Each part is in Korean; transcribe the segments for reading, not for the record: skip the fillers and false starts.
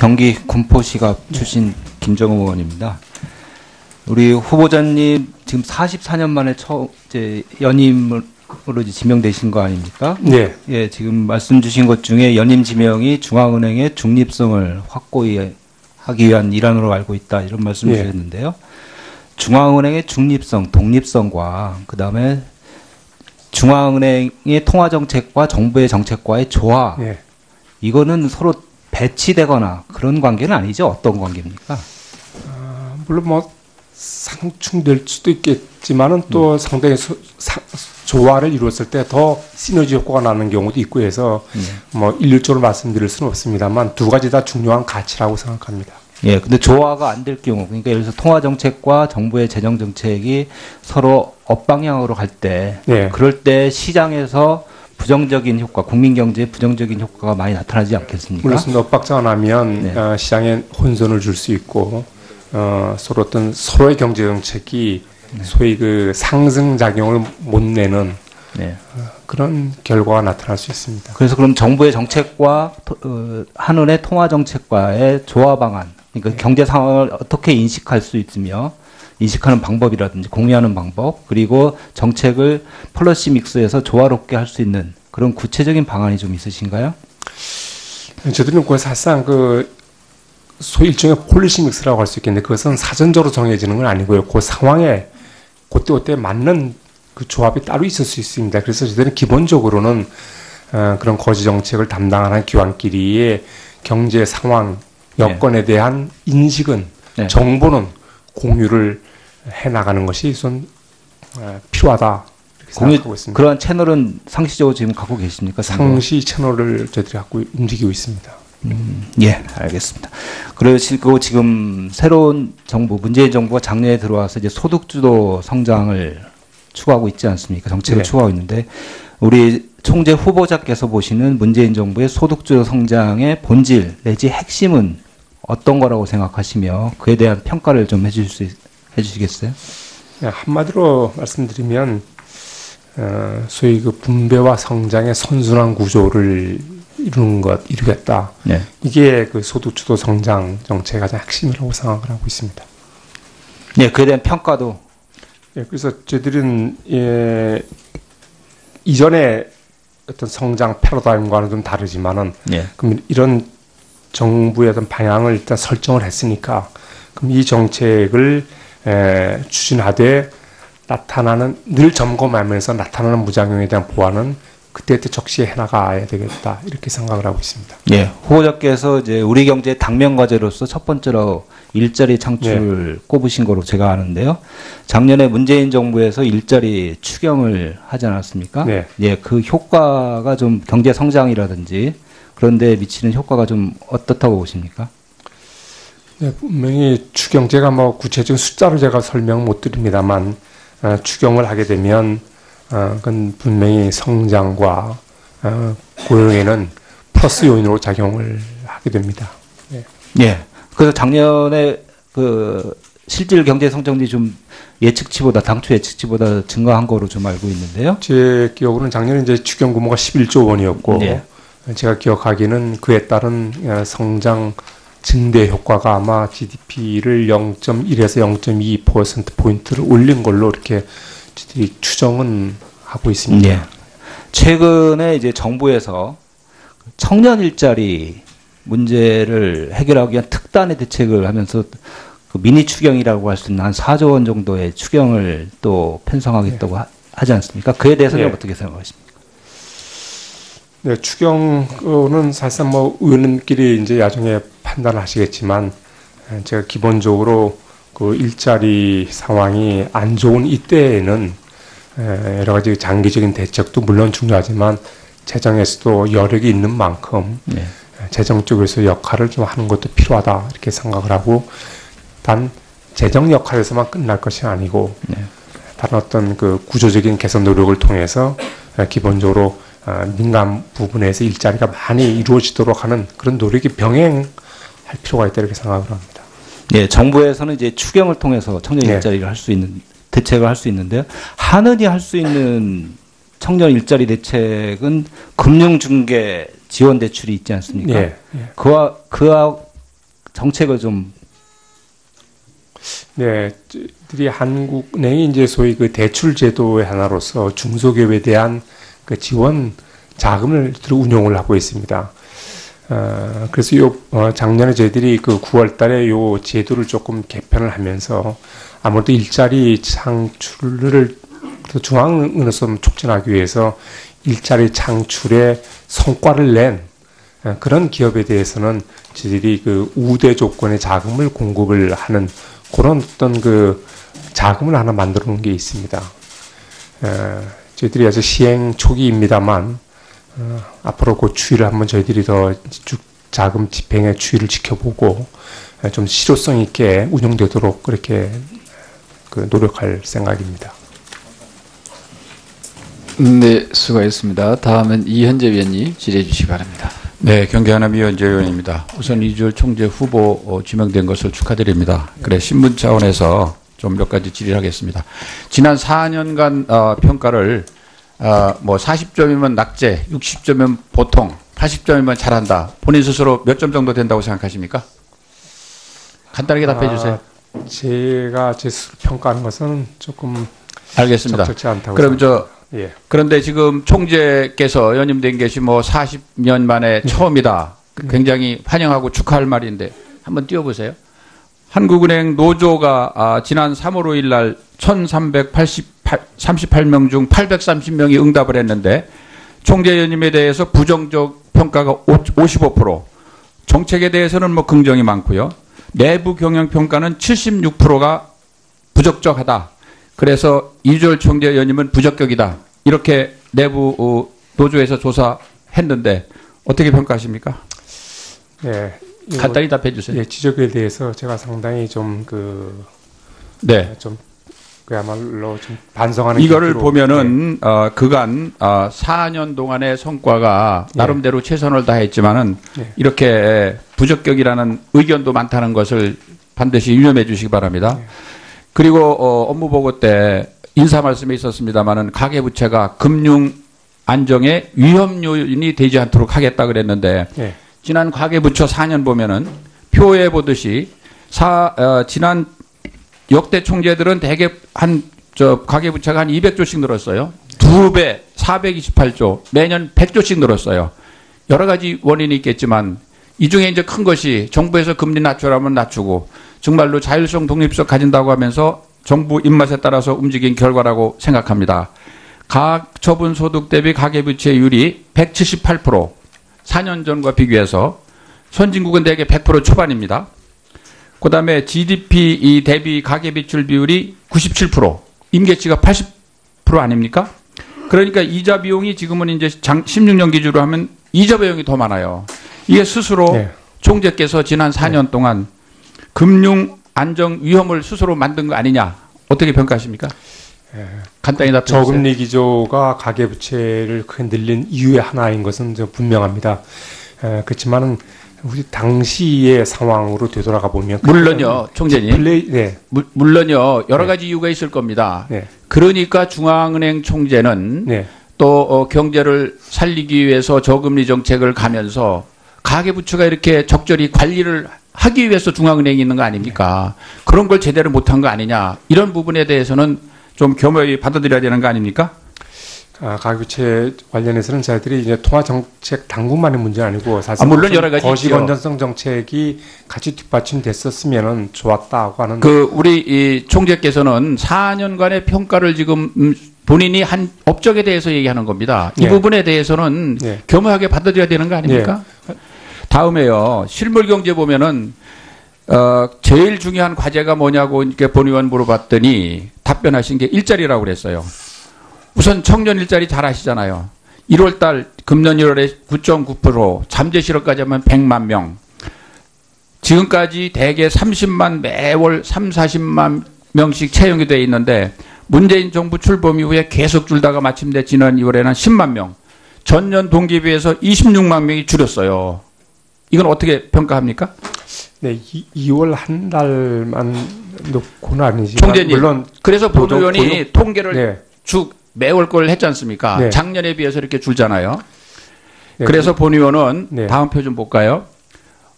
경기 군포시갑 출신 김정우 의원입니다. 우리 후보자님 지금 44년 만에 이제 연임으로 이제 지명되신 거 아닙니까? 네. 예, 지금 말씀 주신 것 중에 연임 지명이 중앙은행의 중립성을 확고히 하기 위한 일환으로 알고 있다 이런 말씀 네. 주셨는데요. 중앙은행의 중립성, 독립성과 그다음에 중앙은행의 통화정책과 정부의 정책과의 조화, 네. 이거는 서로 배치되거나 그런 관계는 아니죠? 어떤 관계입니까? 물론 뭐 상충될 수도 있겠지만은 또 상당히 조화를 이루었을 때 더 시너지 효과가 나는 경우도 있고 해서 뭐 일률적으로 말씀드릴 수는 없습니다만 두 가지 다 중요한 가치라고 생각합니다. 예, 근데 조화가 안 될 경우, 그러니까 예를 들어서 통화 정책과 정부의 재정 정책이 서로 엇방향으로 갈 때, 네. 그럴 때 시장에서 부정적인 효과, 국민 경제에 부정적인 효과가 많이 나타나지 않겠습니까? 그렇습니다. 엇박자가 나면 네. 시장에 혼선을 줄 수 있고 서로 서로의 경제 정책이 소위 그 상승 작용을 못 내는 네. 그런 결과가 나타날 수 있습니다. 그래서 그럼 정부의 정책과 한은의 통화 정책과의 조화 방안, 그러니까 경제 상황을 어떻게 인식할 수 있으며 인식하는 방법이라든지 공유하는 방법, 그리고 정책을 폴리시 믹스에서 조화롭게 할 수 있는 그런 구체적인 방안이 좀 있으신가요? 저들은 그 사실상 소위 일종의 폴리시 믹스라고 할 수 있겠는데 그것은 사전적으로 정해지는 건 아니고요. 그 상황에 그때 맞는 그 조합이 따로 있을 수 있습니다. 그래서 저희들은 기본적으로는 그런 거시 정책을 담당하는 기관끼리의 경제 상황, 여건에 대한 인식은 정보는 공유를 해나가는 것이 우선 필요하다 이렇게 생각하고 있습니다. 그러한 채널은 상시적으로 지금 갖고 계십니까? 상시 채널을 저희들이 갖고 움직이고 있습니다. 예, 알겠습니다. 그리고 지금 새로운 정부, 문재인 정부가 작년에 들어와서 이제 소득주도 성장을 추구하고 있지 않습니까? 정책을 추구하고 있는데 우리 총재 후보자께서 보시는 문재인 정부의 소득주도 성장의 본질 내지 핵심은 어떤 거라고 생각하시며 그에 대한 평가를 좀 해주시겠어요? 네, 한마디로 말씀드리면 소위 그 분배와 성장의 선순환 구조를 이루겠다. 네. 이게 그 소득주도 성장 정책의 가장 핵심이라고 생각을 하고 있습니다. 네, 그에 대한 평가도. 예, 그래서 저희들은 이전에 어떤 성장 패러다임과는 좀 다르지만은 그럼 이런 정부의 어떤 방향을 일단 설정을 했으니까 그럼 이 정책을 추진하되 나타나는 늘 점검하면서 나타나는 무작용에 대한 보완은 그때 적시에 해나가야 되겠다 이렇게 생각을 하고 있습니다. 예, 후보자께서 이제 우리 경제의 당면 과제로서 첫 번째로 일자리 창출을 꼽으신 거로 제가 아는데요. 작년에 문재인 정부에서 일자리 추경을 하지 않았습니까? 네. 예, 그 효과가 좀 경제 성장이라든지 그런 데 미치는 효과가 좀 어떻다고 보십니까? 네, 분명히 추경 제가 뭐 구체적인 숫자로 제가 설명 못 드립니다만 추경을 하게 되면 그건 분명히 성장과 고용에는 플러스 요인으로 작용을 하게 됩니다. 네. 예. 그래서 작년에 그 실질 경제 성장률이 좀 당초 예측치보다 증가한 거로 좀 알고 있는데요. 제 기억으로는 작년에 이제 추경 규모가 11조 원이었고 제가 기억하기는 그에 따른 성장 증대 효과가 아마 GDP를 0.1에서 0.2%포인트를 올린 걸로 이렇게 추정은 하고 있습니다. 예. 최근에 이제 정부에서 청년 일자리 문제를 해결하기 위한 특단의 대책을 하면서 그 미니 추경이라고 할 수 있는 한 4조 원 정도의 추경을 또 편성하겠다고 하지 않습니까? 그에 대해서는 어떻게 생각하십니까? 네, 추경은 사실상 뭐 의원님끼리 이제 나중에 판단을 하시겠지만 제가 기본적으로 그 일자리 상황이 안 좋은 이때에는 여러 가지 장기적인 대책도 물론 중요하지만 재정에서도 여력이 있는 만큼 재정 쪽에서 역할을 좀 하는 것도 필요하다 이렇게 생각을 하고 단 재정 역할에서만 끝날 것이 아니고 다른 어떤 그 구조적인 개선 노력을 통해서 기본적으로 민간 부분에서 일자리가 많이 이루어지도록 하는 그런 노력이 병행할 필요가 있다 이렇게 생각을 합니다. 네, 정부에서는 이제 추경을 통해서 청년 일자리를 할 수 있는 대책을 할 수 있는데요. 한은이 할 수 있는 청년 일자리 대책은 금융중개 지원 대출이 있지 않습니까? 그와 정책을 좀. 네, 저희들이 한국은행이 이제 소위 그 대출 제도의 하나로서 중소기업에 대한 그 지원 자금을 운용을 하고 있습니다. 그래서 작년에 저희들이 그 9월 달에 요 제도를 조금 개편을 하면서 아무래도 일자리 창출을 중앙은행으로서 촉진하기 위해서 일자리 창출에 성과를 낸 그런 기업에 대해서는 저희들이 그 우대 조건의 자금을 공급을 하는 그런 어떤 그 자금을 하나 만들어 놓은 게 있습니다. 저희들이 아직 시행 초기입니다만 앞으로 그 추이를 한번 저희들이 더 자금 집행의 추이를 지켜보고 좀 실효성 있게 운영되도록 그렇게 그 노력할 생각입니다. 네, 수고하셨습니다. 다음은 이현재 위원님 질의해 주시기 바랍니다. 네, 경기하남 이현재 의원입니다. 우선 이주열 총재 후보 지명된 것을 축하드립니다. 그래 신문 차원에서 좀 몇 가지 질의를 하겠습니다. 지난 4년간 평가를 뭐 40점이면 낙제, 60점이면 보통, 80점이면 잘한다. 본인 스스로 몇 점 정도 된다고 생각하십니까? 간단하게 답해 주세요. 제가 제 스스로 평가하는 것은 조금 알겠습니다. 적절치 않다고 그럼 예. 그런데 지금 총재께서 연임된 것이 뭐 40년 만에 처음이다. 굉장히 환영하고 축하할 말인데 한번 띄워보세요. 한국은행 노조가 지난 3월 5일 날 1,338명 중 830명이 응답을 했는데 총재 연임에 대해서 부정적 평가가 55%, 정책에 대해서는 뭐 긍정이 많고요. 내부 경영 평가는 76%가 부적절하다. 그래서 이주열 총재 연임은 부적격이다. 이렇게 내부 노조에서 조사했는데 어떻게 평가하십니까? 네. 간단히 답해 주세요. 예, 지적에 대해서 제가 상당히 좀 네. 좀 그야말로 좀 반성하는 이거를 기로, 보면은 그간 4년 동안의 성과가 나름대로 최선을 다했지만은 이렇게 부적격이라는 의견도 많다는 것을 반드시 유념해 주시기 바랍니다. 그리고 업무 보고 때 인사 말씀에 있었습니다만은 가계부채가 금융 안정에 위험 요인이 되지 않도록 하겠다 그랬는데 지난 가계부처 4년 보면은 표에 보듯이 지난 역대 총재들은 대개 가계부채가 한 200조씩 늘었어요. 2배 428조 매년 100조씩 늘었어요. 여러 가지 원인이 있겠지만 이 중에 이제 큰 것이 정부에서 금리 낮추라면 낮추고 정말로 자율성 독립성 가진다고 하면서 정부 입맛에 따라서 움직인 결과라고 생각합니다. 가처분 소득 대비 가계부채율이 178%, 4년 전과 비교해서 선진국은 대개 100% 초반입니다. 그 다음에 GDP 대비 가계비출 비율이 97%, 임계치가 80% 아닙니까? 그러니까 이자 비용이 지금은 이제 16년 기준으로 하면 이자 비용이 더 많아요. 이게 스스로 총재께서 지난 4년 동안 금융 안정 위험을 스스로 만든 거 아니냐? 어떻게 평가하십니까? 간단히 답해 주세요. 저금리 기조가 가계부채를 크게 늘린 이유의 하나인 것은 좀 분명합니다. 그렇지만은 우리 당시의 상황으로 되돌아가 보면 물론요, 총재님. 물론요, 여러 가지 이유가 있을 겁니다. 그러니까 중앙은행 총재는 또 경제를 살리기 위해서 저금리 정책을 가면서 가계부채가 이렇게 적절히 관리를 하기 위해서 중앙은행이 있는 거 아닙니까? 그런 걸 제대로 못한 거 아니냐. 이런 부분에 대해서는 좀 겸허히 받아들여야 되는 거 아닙니까? 가계부채 관련해서는 저희들이 이제 통화정책 당국만의 문제는 아니고 사실 물론 여러 가지 거시 건전성 정책이 같이 뒷받침됐었으면 좋았다고 하는 우리 이 총재께서는 4년간의 평가를 지금 본인이 한 업적에 대해서 얘기하는 겁니다. 이 부분에 대해서는 겸허하게 받아들여야 되는 거 아닙니까? 다음에요. 실물 경제 보면은 제일 중요한 과제가 뭐냐고 이렇게 본 의원 물어봤더니 답변하신 게 일자리라고 그랬어요. 우선 청년 일자리 잘 아시잖아요. 1월 달 금년 1월에 9.9%, 잠재 실업까지 하면 100만 명. 지금까지 대개 30만 매월 3, 40만 명씩 채용이 돼 있는데 문재인 정부 출범 이후에 계속 줄다가 마침내 지난 2월에는 10만 명. 전년 동기에 비해서 26만 명이 줄였어요. 이건 어떻게 평가합니까? 네, 2월 한 달만 놓고는 아니지만 총재님, 물론 그래서 본 의원이 통계를 쭉 매월 걸 했지 않습니까? 작년에 비해서 이렇게 줄잖아요. 그래서 본 의원은 다음 표 좀 볼까요?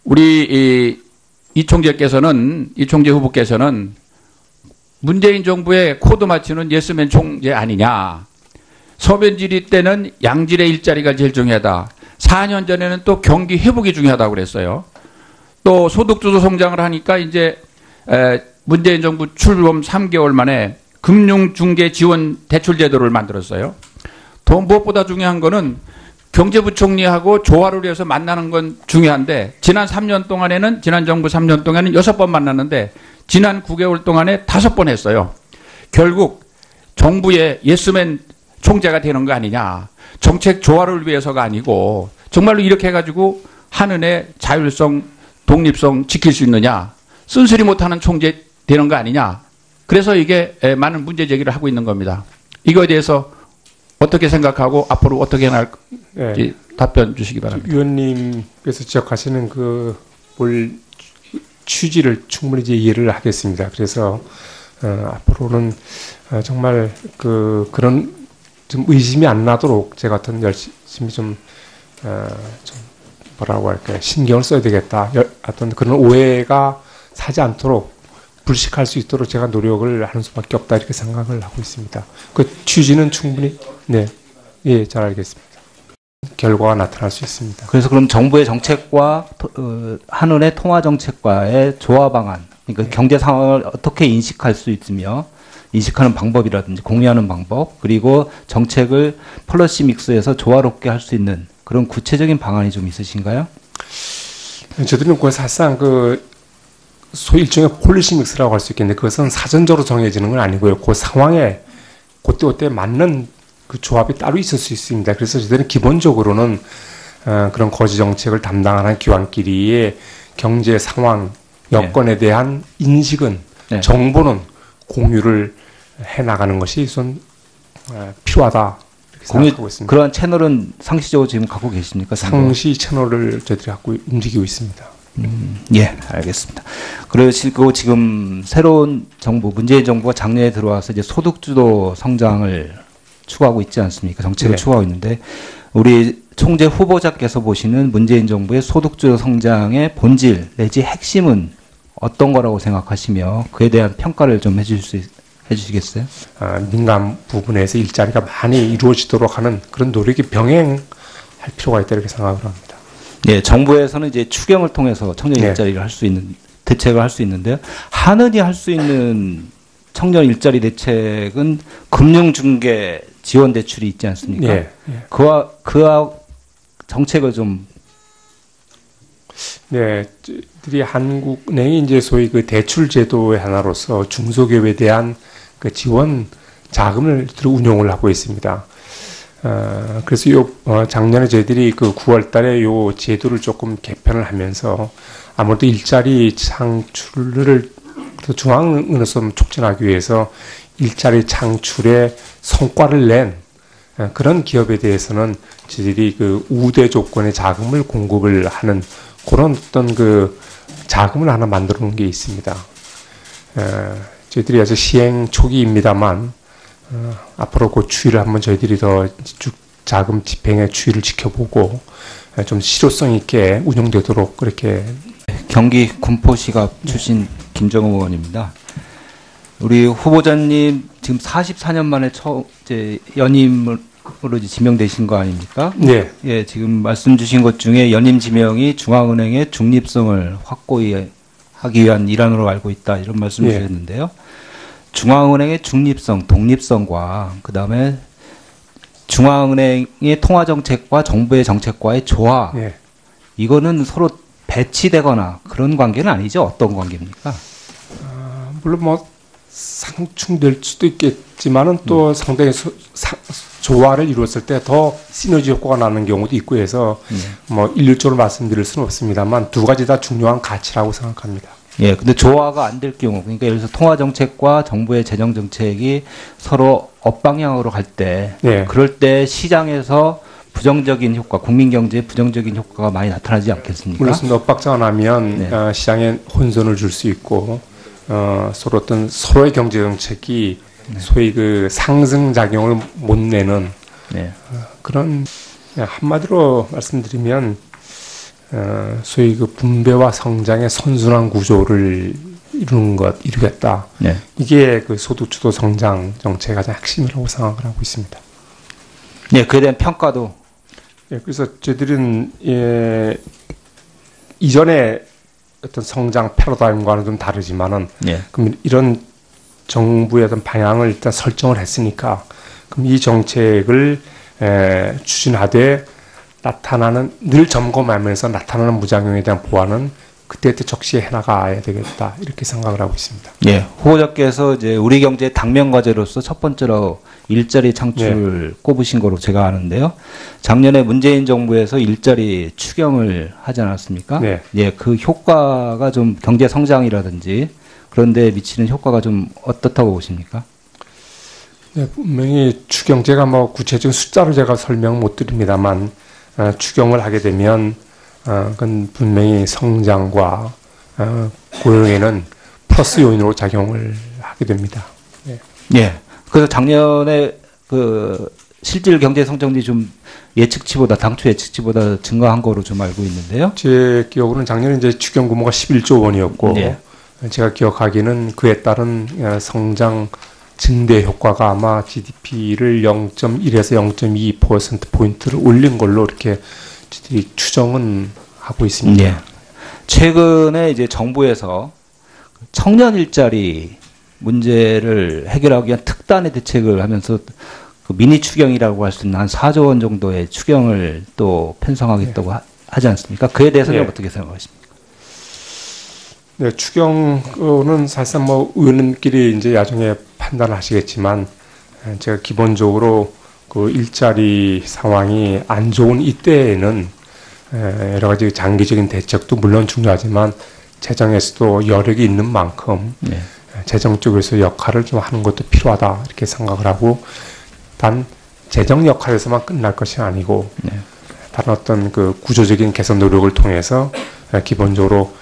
우리 이 총재 후보께서는 문재인 정부의 코드 맞추는 예스맨 총재 아니냐. 서변지리 때는 양질의 일자리가 제일 중요하다. 4년 전에는 또 경기 회복이 중요하다고 그랬어요. 또 소득주도 성장을 하니까 이제 문재인 정부 출범 3개월 만에 금융중개 지원 대출 제도를 만들었어요. 더 무엇보다 중요한 거는 경제부총리하고 조화를 위해서 만나는 건 중요한데 지난 정부 3년 동안에는 6번 만났는데 지난 9개월 동안에 5번 했어요. 결국 정부의 예스맨 총재가 되는 거 아니냐. 정책 조화를 위해서가 아니고 정말로 이렇게 해가지고 한은의 자율성, 독립성 지킬 수 있느냐. 쓴소리 못하는 총재 되는 거 아니냐. 그래서 이게 많은 문제 제기를 하고 있는 겁니다. 이거에 대해서 어떻게 생각하고 앞으로 어떻게 나갈지 네. 답변 주시기 바랍니다. 위원님께서 지적하시는 취지를 충분히 이제 이해를 하겠습니다. 그래서 앞으로는 정말 그런 좀 의심이 안 나도록 제가 열심히 좀 뭐라고 할까요? 신경을 써야 되겠다. 어떤 그런 오해가 사지 않도록 불식할 수 있도록 제가 노력을 하는 수밖에 없다 이렇게 생각을 하고 있습니다. 그 취지는 충분히 잘 알겠습니다. 결과가 나타날 수 있습니다. 그래서 그럼 정부의 정책과 한은의 통화 정책과의 조화 방안, 그러니까 경제 상황을 어떻게 인식할 수 있으며 인식하는 방법이라든지 공유하는 방법, 그리고 정책을 폴리시 믹스해서 조화롭게 할 수 있는 그런 구체적인 방안이 좀 있으신가요? 저들은 사실상 소위 일종의 폴리시 믹스라고 할 수 있겠는데 그것은 사전적으로 정해지는 건 아니고요. 그 상황에 그때 맞는 그 조합이 따로 있을 수 있습니다. 그래서 저희들은 기본적으로는 그런 거시 정책을 담당하는 기관끼리의 경제 상황, 여건에 대한 인식은 정보는 공유를 해나가는 것이 우선 필요하다 이렇게 생각하고 있습니다. 그러한 채널은 상시적으로 지금 갖고 계십니까? 상시 채널을 저희들이 갖고 움직이고 있습니다. 예, 알겠습니다. 그리고 지금 새로운 정부, 문재인 정부가 작년에 들어와서 이제 소득주도 성장을 추구하고 있지 않습니까? 정책을 추구하고 있는데 우리 총재 후보자께서 보시는 문재인 정부의 소득주도 성장의 본질 내지 핵심은 어떤 거라고 생각하시며 그에 대한 평가를 좀 해주시겠어요? 민간 부분에서 일자리가 많이 이루어지도록 하는 그런 노력이 병행할 필요가 있다 이렇게 생각을 합니다. 네, 정부에서는 이제 추경을 통해서 청년 일자리를 할 수 있는 대책을 할 수 있는데요. 한은이 할 수 있는 청년 일자리 대책은 금융중개 지원 대출이 있지 않습니까? 그와 정책을 좀 저희들이 한국은행이 이제 소위 그 대출 제도의 하나로서 중소기업에 대한 그 지원 자금을 운용을 하고 있습니다. 그래서 작년에 저희들이 그 9월달에 요 제도를 조금 개편을 하면서 아무래도 일자리 창출을 중앙은행에서 촉진하기 위해서 일자리 창출에 성과를 낸 그런 기업에 대해서는 저희들이 그 우대 조건의 자금을 공급을 하는 그런 어떤 그 자금을 하나 만들어 놓은 게 있습니다. 저희들이 아직 시행 초기입니다만 앞으로 그 추이를 한번 저희들이 더 자금 집행의 추이를 지켜보고 좀 실효성 있게 운영되도록 그렇게. 경기 군포시가 출신 김정우 의원입니다. 우리 후보자님 지금 44년 만에 이제 연임으로 이제 지명되신 거 아닙니까? 네. 예, 지금 말씀 주신 것 중에 연임 지명이 중앙은행의 중립성을 확고히 하기 위한 일환으로 알고 있다 이런 말씀 주셨는데요. 중앙은행의 중립성, 독립성과 그 다음에 중앙은행의 통화정책과 정부의 정책과의 조화, 이거는 서로 배치되거나 그런 관계는 아니죠? 어떤 관계입니까? 물론 상충될 수도 있겠지만은 또 상당히 조화를 이루었을 때 더 시너지 효과가 나는 경우도 있고 해서 일률적으로 말씀드릴 수는 없습니다만 두 가지 다 중요한 가치라고 생각합니다. 예, 근데 조화가 안 될 경우, 그러니까 예를 들어서 통화 정책과 정부의 재정 정책이 서로 엇방향으로 갈 때, 그럴 때 시장에서 부정적인 효과, 국민 경제에 부정적인 효과가 많이 나타나지 않겠습니까? 물론 엇박자가 나면 시장에 혼선을 줄 수 있고, 서로의 경제 정책이 소위 그 상승 작용을 못 내는 그런 한마디로 말씀드리면 소위 그 분배와 성장의 선순환 구조를 이루겠다. 네. 이게 그 소득주도 성장 정책의 가장 핵심이라고 생각을 하고 있습니다. 네, 그에 대한 평가도. 예, 그래서 저희들은 이전에 어떤 성장 패러다임과는 좀 다르지만은 네. 그럼 이런 정부의 어떤 방향을 일단 설정을 했으니까 그럼 이 정책을 추진하되 나타나는 늘 점검하면서 나타나는 부작용에 대한 보완은 그때 적시해 나가야 되겠다 이렇게 생각을 하고 있습니다. 예, 후보자께서 이제 우리 경제의 당면 과제로서 첫 번째로 일자리 창출을 꼽으신 거로 제가 아는데요. 작년에 문재인 정부에서 일자리 추경을 하지 않았습니까? 네. 예, 그 효과가 좀 경제 성장이라든지 그런데 미치는 효과가 좀 어떻다고 보십니까? 네, 분명히 추경제가 뭐 구체적인 숫자로 제가 설명 못 드립니다만 추경을 하게 되면 그건 분명히 성장과 고용에는 플러스 요인으로 작용을 하게 됩니다. 네. 예. 그래서 작년에 그 실질 경제 성장률이 좀 예측치보다 당초 예측치보다 증가한 거로 좀 알고 있는데요. 제 기억으로는 작년에 이제 추경 규모가 11조 원이었고 네. 제가 기억하기는 그에 따른 성장 증대 효과가 아마 GDP를 0.1에서 0.2% 포인트를 올린 걸로 이렇게 추정은 하고 있습니다. 네. 최근에 이제 정부에서 청년 일자리 문제를 해결하기 위한 특단의 대책을 하면서 그 미니 추경이라고 할 수 있는 한 4조 원 정도의 추경을 또 편성하겠다고 하지 않습니까? 그에 대해서는 네. 어떻게 생각하십니까? 네, 추경은 사실상 뭐 의원님끼리 이제 나중에 판단을 하시겠지만 제가 기본적으로 그 일자리 상황이 안 좋은 이때에는 여러 가지 장기적인 대책도 물론 중요하지만 재정에서도 여력이 있는 만큼 네. 재정 쪽에서 역할을 좀 하는 것도 필요하다 이렇게 생각을 하고 단 재정 역할에서만 끝날 것이 아니고 네. 다른 어떤 그 구조적인 개선 노력을 통해서 기본적으로